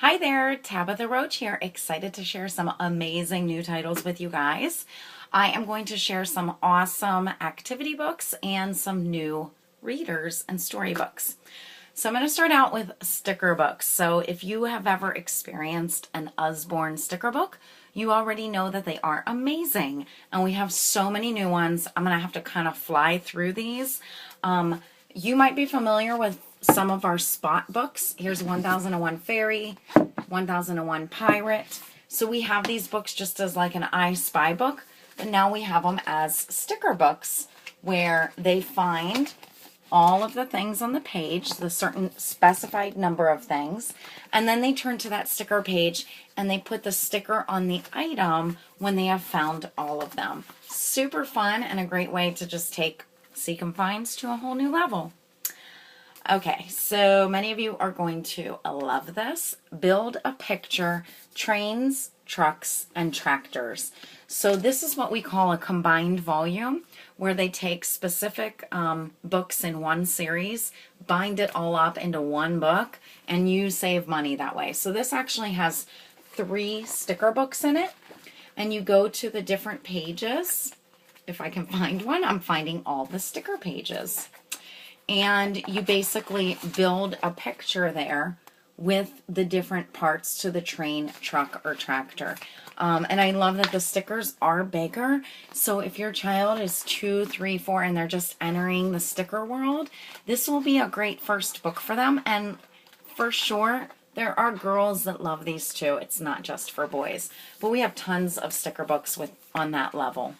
Hi there, Tabitha Roach here, excited to share some amazing new titles with you guys. I am going to share some awesome activity books and some new readers and storybooks. So I'm going to start out with sticker books. So if you have ever experienced an Usborne sticker book, you already know that they are amazing. And we have so many new ones. I'm going to have to kind of fly through these. You might be familiar with some of our spot books. Here's 1001 Fairy, 1001 Pirate. So we have these books just as like an I Spy book, but now we have them as sticker books where they find all of the things on the page, the certain specified number of things, and then they turn to that sticker page and they put the sticker on the item when they have found all of them. Super fun and a great way to just take Seek and Finds to a whole new level. Okay, so many of you are going to love this. Build a Picture, Trains, Trucks, and Tractors. So this is what we call a combined volume, where they take specific books in one series, bind it all up into one book, and you save money that way. So this actually has 3 sticker books in it, and you go to the different pages. If I can find one, I'm finding all the sticker pages. And you basically build a picture there with the different parts to the train, truck, or tractor. And I love that the stickers are bigger. So if your child is 2, 3, 4, and they're just entering the sticker world, this will be a great first book for them. And for sure, there are girls that love these too. It's not just for boys. But we have tons of sticker books on that level.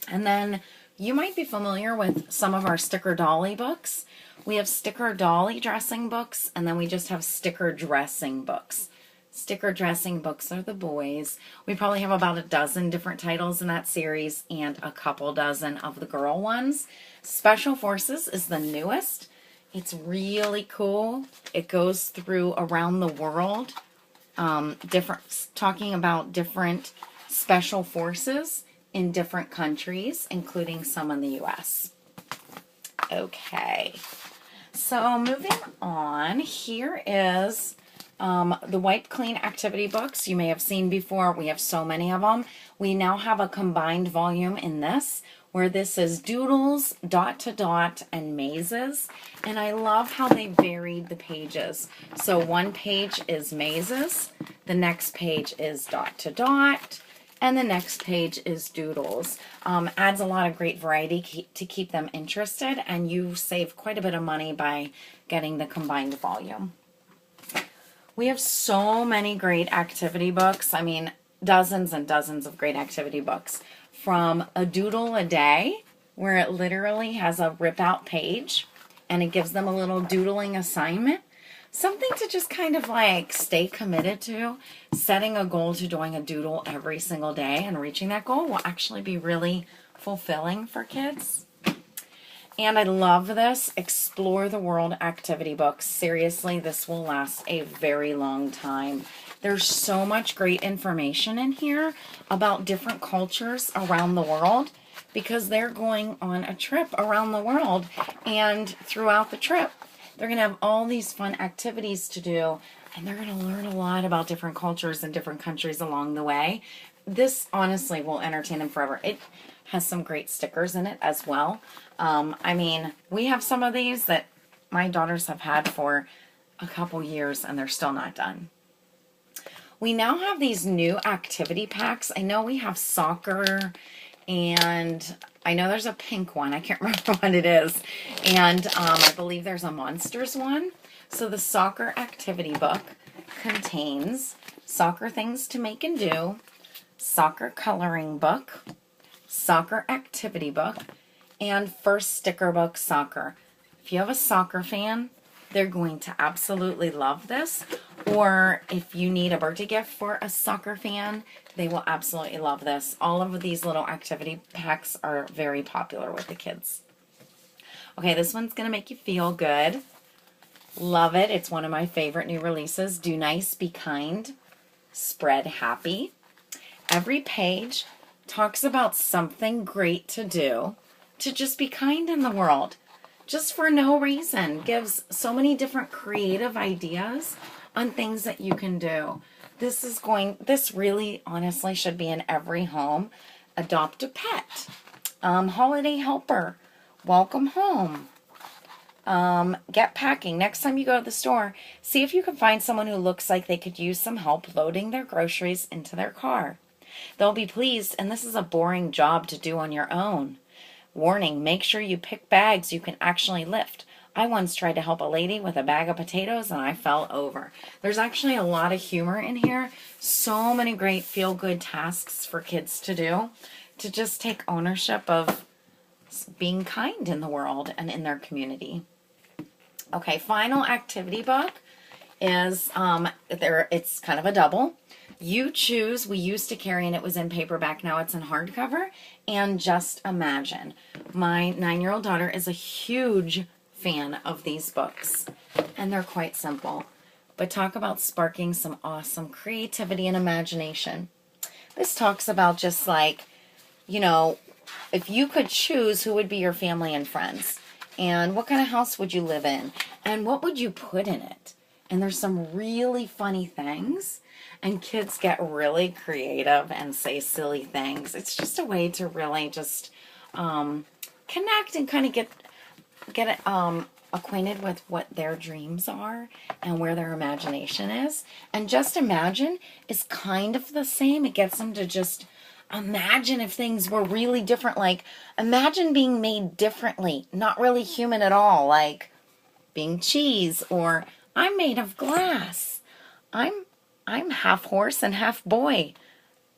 And then you might be familiar with some of our Sticker Dolly books. We have Sticker Dolly dressing books, and then we just have Sticker Dressing books. Sticker Dressing books are the boys. We probably have about a dozen different titles in that series and a couple dozen of the girl ones. Special Forces is the newest. It's really cool. It goes through around the world, talking about different special forces in different countries, including some in the U.S. Okay, so moving on, here is the Wipe Clean activity books you may have seen before. We have so many of them. We now have a combined volume in this, where this is doodles, dot to dot, and mazes. And I love how they varied the pages. So one page is mazes, the next page is dot to dot, and the next page is doodles. Adds a lot of great variety to keep them interested, and you save quite a bit of money by getting the combined volume. We have so many great activity books. I mean, dozens and dozens of great activity books. From A Doodle a Day, where it literally has a rip-out page, and it gives them a little doodling assignment. Something to just kind of like stay committed to. Setting a goal to doing a doodle every single day and reaching that goal will actually be really fulfilling for kids. And I love this Explore the World activity book. Seriously, this will last a very long time. There's so much great information in here about different cultures around the world, because they're going on a trip around the world, and throughout the trip, they're going to have all these fun activities to do, and they're going to learn a lot about different cultures and different countries along the way. This honestly will entertain them forever. It has some great stickers in it as well. I mean, we have some of these that my daughters have had for a couple years, and they're still not done. We now have these new activity packs. I know we have soccer, and I know there's a pink one. I can't remember what it is. And I believe there's a Monsters one. So the soccer activity book contains soccer things to make and do, soccer coloring book, soccer activity book, and first sticker book soccer. If you have a soccer fan, they're going to absolutely love this. Or if you need a birthday gift for a soccer fan, they will absolutely love this. All of these little activity packs are very popular with the kids. Okay, this one's going to make you feel good. Love it. It's one of my favorite new releases. Do Nice, Be Kind, Spread Happy. Every page talks about something great to do to just be kind in the world, just for no reason. Gives so many different creative ideas on things that you can do. This really honestly should be in every home. Adopt a pet. Holiday helper. Welcome home. Get packing. Next time you go to the store, see if you can find someone who looks like they could use some help loading their groceries into their car. They'll be pleased, and this is a boring job to do on your own. Warning, make sure you pick bags you can actually lift. I once tried to help a lady with a bag of potatoes and I fell over. There's actually a lot of humor in here. So many great feel-good tasks for kids to do, to just take ownership of being kind in the world and in their community. Okay, final activity book is it's kind of a double. You choose. We used to carry, and it was in paperback, now it's in hardcover, and Just Imagine. My 9-year-old daughter is a huge fan of these books, and they're quite simple, but talk about sparking some awesome creativity and imagination. This talks about just like, you know, if you could choose, who would be your family and friends, and what kind of house would you live in, and what would you put in it. And there's some really funny things, and kids get really creative and say silly things. It's just a way to really just connect and kind of get acquainted with what their dreams are and where their imagination is. And Just Imagine is kind of the same. It gets them to just imagine if things were really different. Like, imagine being made differently, not really human at all, like being cheese, or I'm made of glass. I'm half horse and half boy.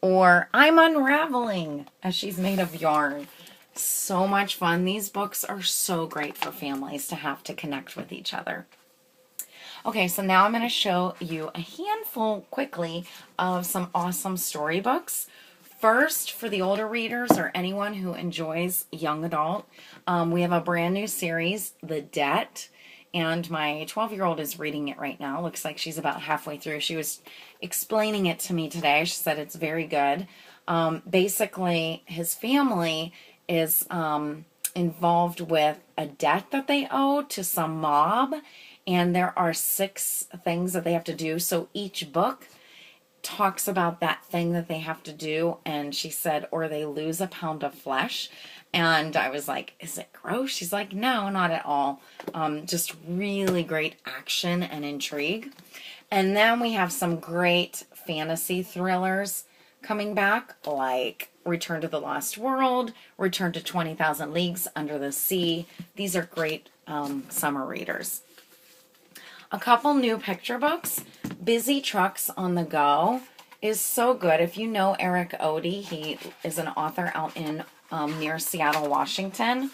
Or I'm unraveling, as she's made of yarn. So much fun. These books are so great for families to have to connect with each other. Okay, so now I'm going to show you a handful quickly of some awesome storybooks. First, for the older readers or anyone who enjoys young adult, we have a brand new series, The Debt. And my 12-year-old is reading it right now. Looks like she's about halfway through. She was explaining it to me today. She said it's very good. Basically, his family is involved with a debt that they owe to some mob. And there are 6 things that they have to do. So each book talks about that thing that they have to do. And she said, or they lose a pound of flesh. And I was like, is it gross? She's like, no, not at all. Just really great action and intrigue. And then we have some great fantasy thrillers coming back, like Return to the Lost World, Return to 20,000 Leagues Under the Sea. These are great summer readers. A couple new picture books. Busy Trucks on the Go is so good. If you know Eric Odie, he is an author out in near Seattle, Washington.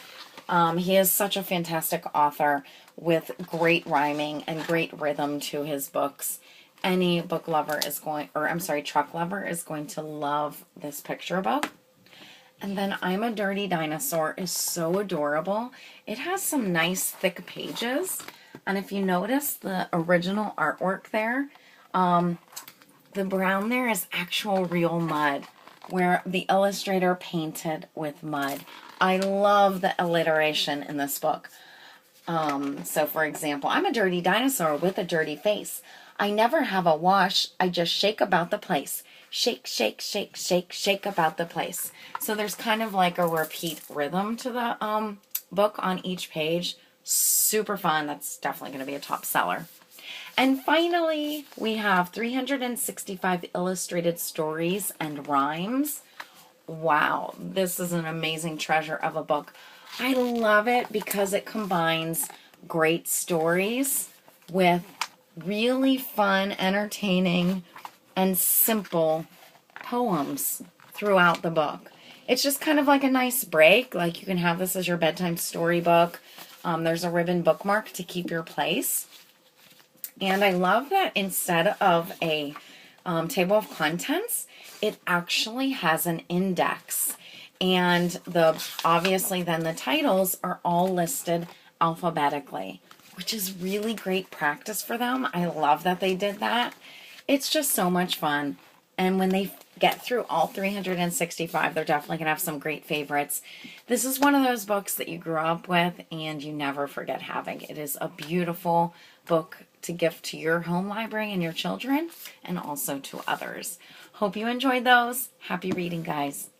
He is such a fantastic author with great rhyming and great rhythm to his books. Any book lover is going, or I'm sorry, truck lover is going to love this picture book. And then I'm a Dirty Dinosaur is so adorable. It has some nice thick pages. And if you notice the original artwork there, the brown there is actual real mud, where the illustrator painted with mud. I love the alliteration in this book. So for example, I'm a dirty dinosaur with a dirty face. I never have a wash. I just shake about the place. Shake, shake, shake, shake, shake about the place. So there's kind of like a repeat rhythm to the book on each page. Super fun. That's definitely going to be a top seller. And finally, we have 365 illustrated stories and rhymes. Wow, this is an amazing treasure of a book. I love it because it combines great stories with really fun, entertaining, and simple poems throughout the book. It's just kind of like a nice break. Like, you can have this as your bedtime storybook. There's a ribbon bookmark to keep your place. And I love that instead of a table of contents, it actually has an index. And obviously then the titles are all listed alphabetically, which is really great practice for them. I love that they did that. It's just so much fun. And when they get through all 365, they're definitely going to have some great favorites. This is one of those books that you grew up with and you never forget having. It is a beautiful book to gift to your home library and your children, and also to others. Hope you enjoyed those. Happy reading, guys.